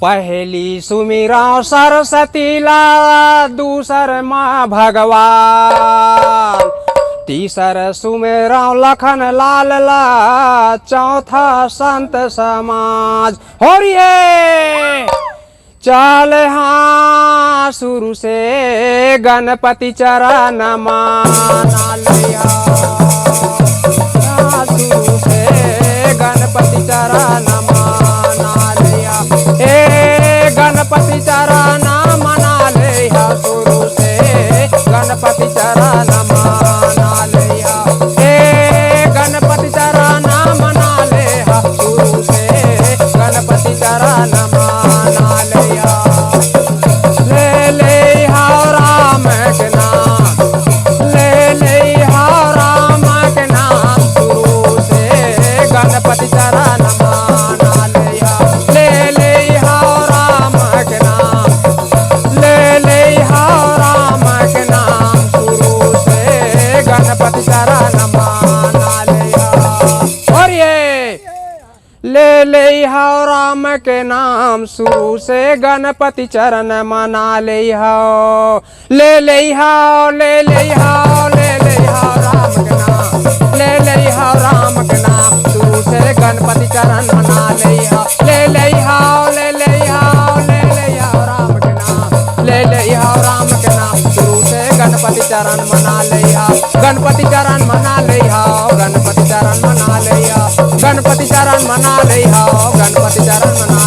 पहली सुमिरा सरस्वती ला, दूसर माँ भगवान, तीसर सुमिरा लखन लाल ला, चौथा संत समाज। हो रही है चल हाँ शुरू से गणपति चरण माना लिया, शुरू से गणपति चरण माना लिया, ए गणपति चरण मना लिया, शुरू से गणपति चरण माना लिया, ए गणपति चरण मना लिया, शुरू से गणपति चरण माना लिया। ले ले हाओ राम के नाम, ले ले हाओ राम के नाम, शुरू से गणपति चरण माना लिया, ले ले हाओ राम के नाम, ले ले हाओ राम के नाम, शुरू से गणपति चरण माना लिया। और ये ले ले हाओ राम के नाम, शुरू से गणपति चरण मना ले हाओ, ले ले हाओ, ले ले हाओ, ले ले हाओ राम के नाम, ले ले हाओ राम के नाम, शुरू से गणपति चरण मना ले हाओ, ले ले हाओ, ले ले हाओ, ले ले हाओ राम के नाम, ले ले हाओ राम के नाम, शुरू से गणपति चरण मना ले हाओ, गणपति चरण मना ले हाओ, गणपति चरण मना ले हाओ, गणपति चरण मना ले हाओ, गणपति चरण मना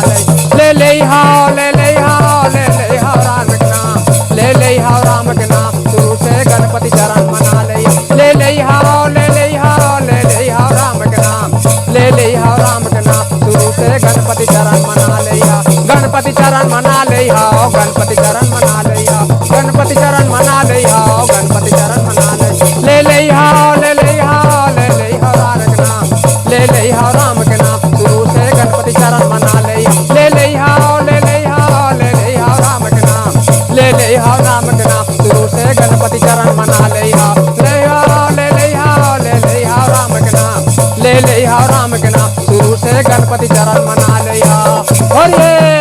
ले ले हाओ, ले ले हाओ, ले ले हाओ राम के नाम, ले ले हाओ राम के नाम, शुरू से गणपति चरण मना ले ले हाओ, ले ले हाओ, ले ले हाओ राम के नाम, ले ले हाओ राम के नाम, शुरू से गणपति चरण मना ले हाओ, गणपति चरण मना ले हाओ, गणपति चरण मना ले हाओ, गणपति चरण मना ले हाओ, गणपति चरण मना ले हाओ, ले ले हाओ, ले ले हाओ राम के नाम, ले ले हाओ राम के नाम, शुरू से गणपति चरण मना ले हाओ, ले ले हाओ, ले ले हाओ राम के नाम, ले ले हाओ राम के नाम, शुरू से गणपति चरण मना ले हाओ, ले हाओ, ले ले हाओ, ले ले हाओ राम के नाम, ले ले हाओ राम के नाम, शुरू से गणपति चरण मना ले हाओ। और ये